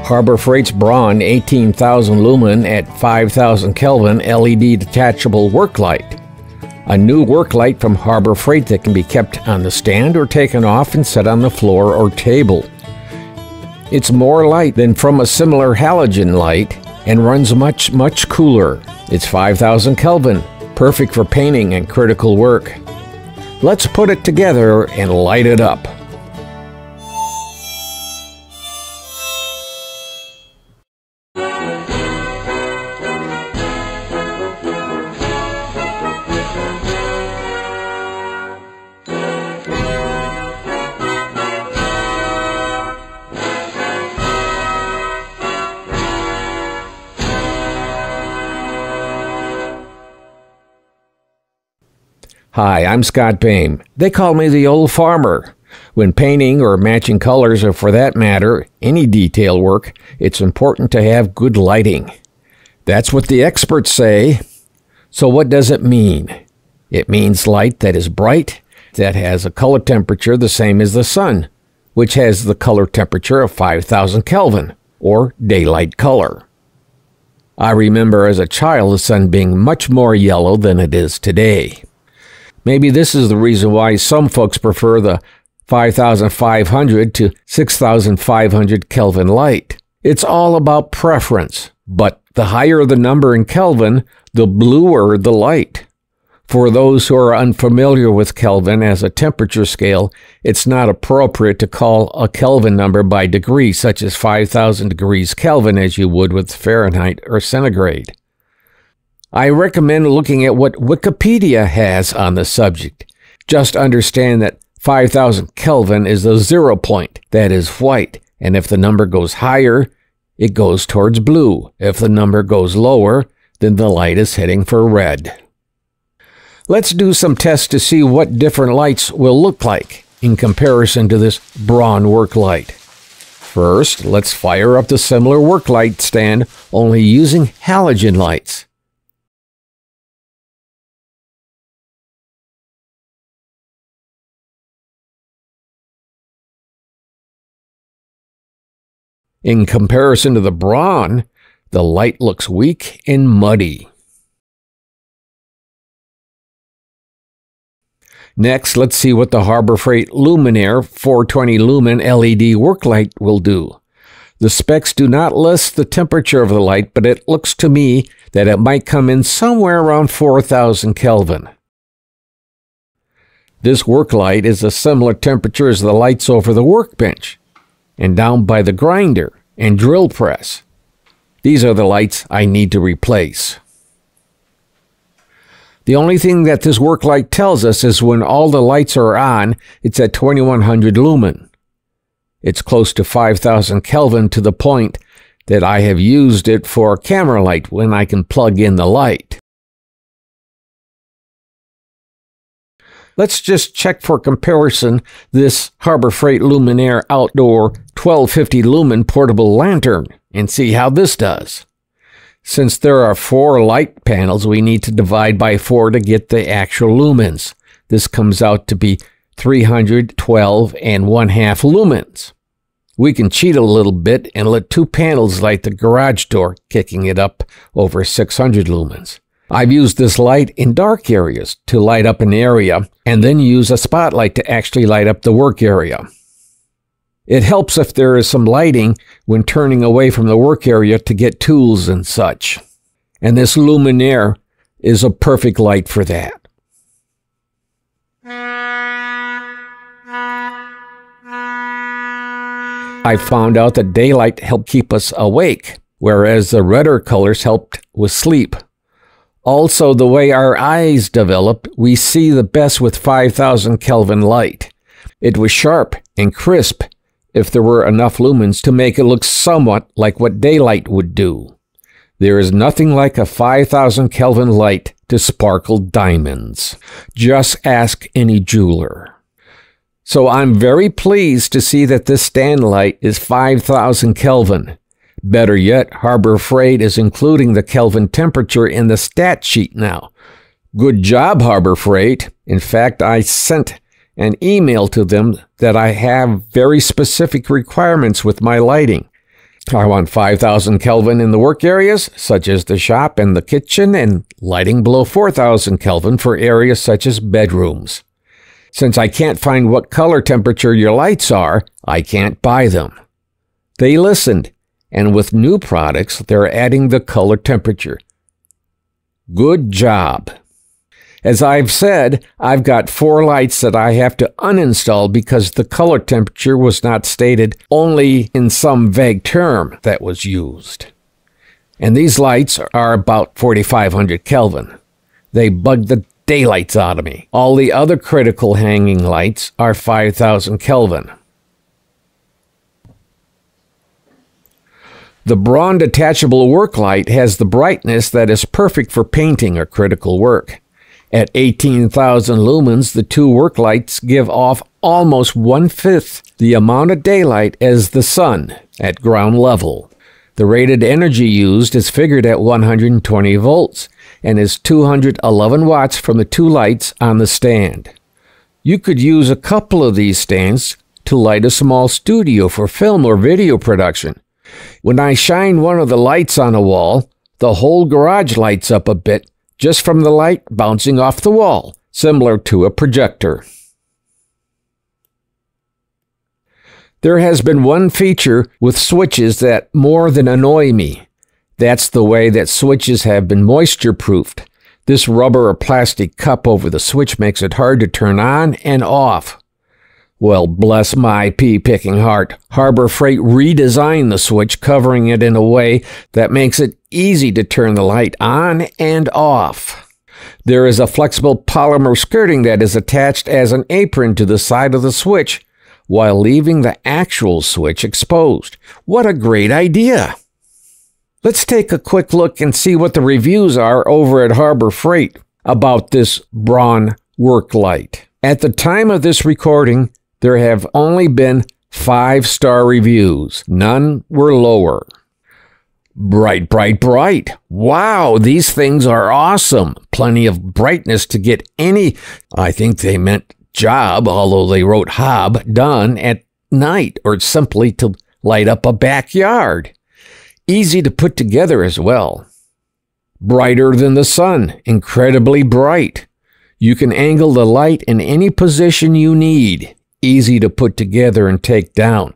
Harbor Freight's Braun 18,000 Lumen at 5,000 Kelvin LED detachable work light. A new work light from Harbor Freight that can be kept on the stand or taken off and set on the floor or table. It's more light than from a similar halogen light and runs much cooler. It's 5,000 Kelvin, perfect for painting and critical work. Let's put it together and light it up. Hi, I'm Scott Boehm. They call me the old farmer. When painting or matching colors, or for that matter, any detail work, it's important to have good lighting. That's what the experts say. So what does it mean? It means light that is bright, that has a color temperature the same as the sun, which has the color temperature of 5,000 Kelvin, or daylight color. I remember as a child the sun being much more yellow than it is today. Maybe this is the reason why some folks prefer the 5,500 to 6,500 Kelvin light. It's all about preference, but the higher the number in Kelvin, the bluer the light. For those who are unfamiliar with Kelvin as a temperature scale, it's not appropriate to call a Kelvin number by degree, such as 5,000 degrees Kelvin as you would with Fahrenheit or centigrade. I recommend looking at what Wikipedia has on the subject. Just understand that 5,000 Kelvin is the 0 point, that is white, and if the number goes higher, it goes towards blue. If the number goes lower, then the light is heading for red. Let's do some tests to see what different lights will look like in comparison to this Braun work light. First, let's fire up the similar work light stand only using halogen lights. In comparison to the Braun, the light looks weak and muddy. Next, let's see what the Harbor Freight Luminaire 420 Lumen LED work light will do. The specs do not list the temperature of the light, but it looks to me that it might come in somewhere around 4,000 Kelvin. This work light is a similar temperature as the lights over the workbench and down by the grinder and drill press. These are the lights I need to replace. The only thing that this work light tells us is when all the lights are on, it's at 2100 lumen. It's close to 5,000 Kelvin to the point that I have used it for camera light when I can plug in the light. Let's just check for comparison this Harbor Freight Luminaire Outdoor 1250 Lumen Portable Lantern and see how this does. Since there are 4 light panels, we need to divide by 4 to get the actual lumens. This comes out to be 312 and 1/2 lumens. We can cheat a little bit and let 2 panels light the garage door, kicking it up over 600 lumens. I've used this light in dark areas to light up an area and then use a spotlight to actually light up the work area. It helps if there is some lighting when turning away from the work area to get tools and such. And this Luminaire is a perfect light for that. I found out that daylight helped keep us awake, whereas the redder colors helped with sleep. Also, the way our eyes develop, we see the best with 5,000 Kelvin light. It was sharp and crisp if there were enough lumens to make it look somewhat like what daylight would do. There is nothing like a 5,000 Kelvin light to sparkle diamonds. Just ask any jeweler. So I'm very pleased to see that this stand light is 5,000 Kelvin. Better yet, Harbor Freight is including the Kelvin temperature in the stat sheet now. Good job, Harbor Freight. In fact, I sent an email to them that I have very specific requirements with my lighting. I want 5,000 Kelvin in the work areas, such as the shop and the kitchen, and lighting below 4,000 Kelvin for areas such as bedrooms. Since I can't find what color temperature your lights are, I can't buy them. They listened, and with new products, they're adding the color temperature. Good job. As I've said, I've got 4 lights that I have to uninstall because the color temperature was not stated, only in some vague term that was used. And these lights are about 4,500 Kelvin. They bug the daylights out of me. All the other critical hanging lights are 5,000 Kelvin. The Braun detachable work light has the brightness that is perfect for painting or critical work. At 18,000 lumens, the 2 work lights give off almost 1/5 the amount of daylight as the sun at ground level. The rated energy used is figured at 120 volts and is 211 watts from the 2 lights on the stand. You could use a couple of these stands to light a small studio for film or video production. When I shine one of the lights on a wall, the whole garage lights up a bit just from the light bouncing off the wall, similar to a projector. There has been one feature with switches that more than annoy me. That's the way that switches have been moisture-proofed. This rubber or plastic cup over the switch makes it hard to turn on and off. Well, bless my pea-picking heart, Harbor Freight redesigned the switch, covering it in a way that makes it easy to turn the light on and off. There is a flexible polymer skirting that is attached as an apron to the side of the switch, while leaving the actual switch exposed. What a great idea! Let's take a quick look and see what the reviews are over at Harbor Freight about this Braun work light. At the time of this recording, there have only been 5-star reviews. None were lower. Bright, bright, bright. Wow, these things are awesome. Plenty of brightness to get any, I think they meant job, although they wrote hob, done at night, or simply to light up a backyard. Easy to put together as well. Brighter than the sun, incredibly bright. You can angle the light in any position you need. Easy to put together and take down.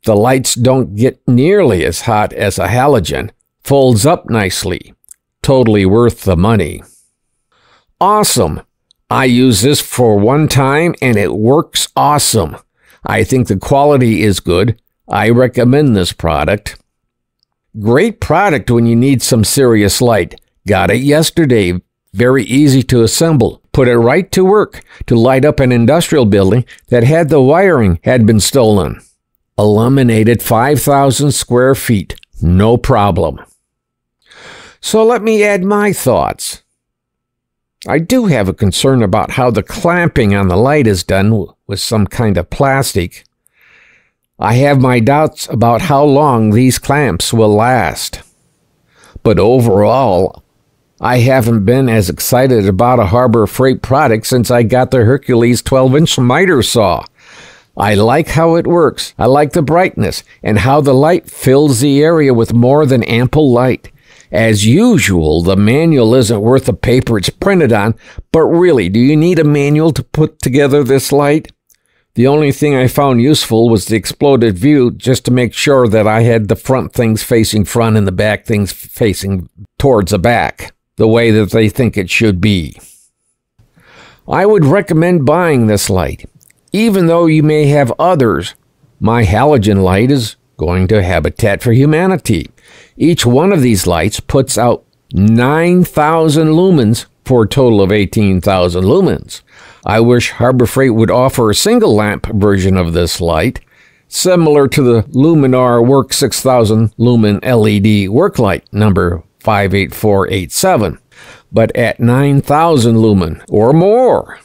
The lights don't get nearly as hot as a halogen. Folds up nicely. Totally worth the money. Awesome. I use this for one time and it works awesome. I think the quality is good. I recommend this product. Great product when you need some serious light. Got it yesterday. Very easy to assemble. Put it right to work to light up an industrial building that had the wiring had been stolen. Eliminated 5,000 square feet. No problem. So let me add my thoughts. I do have a concern about how the clamping on the light is done with some kind of plastic. I have my doubts about how long these clamps will last. But overall, I haven't been as excited about a Harbor Freight product since I got the Hercules 12-inch miter saw. I like how it works. I like the brightness and how the light fills the area with more than ample light. As usual, the manual isn't worth the paper it's printed on, but really, do you need a manual to put together this light? The only thing I found useful was the exploded view, just to make sure that I had the front things facing front and the back things facing towards the back, the way that they think it should be. I would recommend buying this light. Even though you may have others, my halogen light is going to Habitat for Humanity. Each one of these lights puts out 9,000 lumens for a total of 18,000 lumens. I wish Harbor Freight would offer a single lamp version of this light, similar to the Luminar Work 6,000 lumen LED work light number 58487, but at 9,000 lumen or more,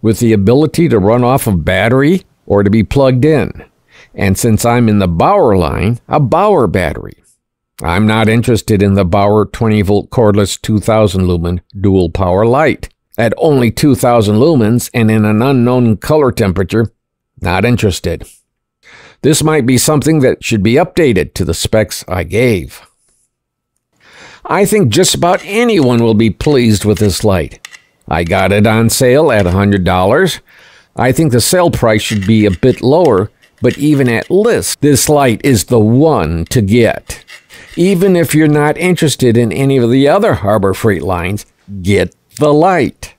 with the ability to run off of battery or to be plugged in. And since I'm in the Bauer line, a Bauer battery. I'm not interested in the Bauer 20-volt cordless 2,000 lumen dual power light. At only 2,000 lumens and in an unknown color temperature, not interested. This might be something that should be updated to the specs I gave. I think just about anyone will be pleased with this light. I got it on sale at $100. I think the sale price should be a bit lower, but even at list, this light is the one to get. Even if you're not interested in any of the other Harbor Freight lines, get the light.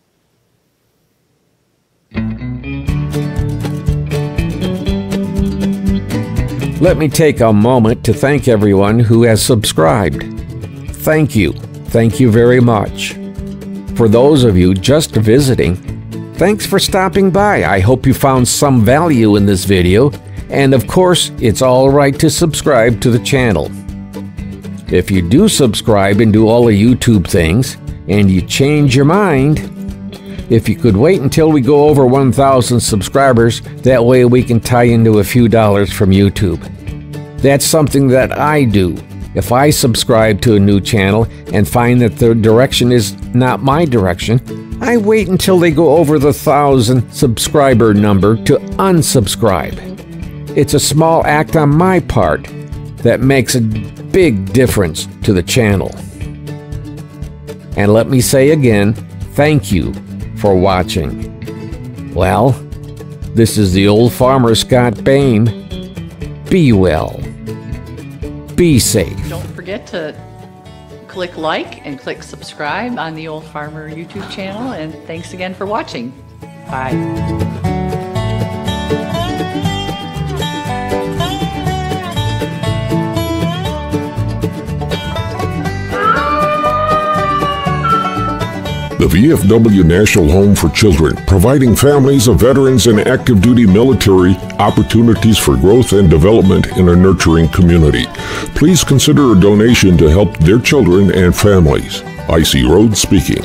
Let me take a moment to thank everyone who has subscribed. Thank you. Thank you very much. For those of you just visiting, thanks for stopping by. I hope you found some value in this video, and of course, it's all right to subscribe to the channel. If you do subscribe and do all the YouTube things, and you change your mind, if you could wait until we go over 1,000 subscribers, that way we can tie into a few dollars from YouTube. That's something that I do. If I subscribe to a new channel and find that their direction is not my direction, I wait until they go over the 1,000 subscriber number to unsubscribe. It's a small act on my part that makes a big difference to the channel. And let me say again, thank you for watching. Well, this is the old farmer Scott Bame. Be well. Be safe. Don't forget to click like and click subscribe on the Old Farmer YouTube channel, and thanks again for watching. Bye. The VFW National Home for Children, providing families of veterans and active duty military opportunities for growth and development in a nurturing community. Please consider a donation to help their children and families. I.C. Rhodes speaking.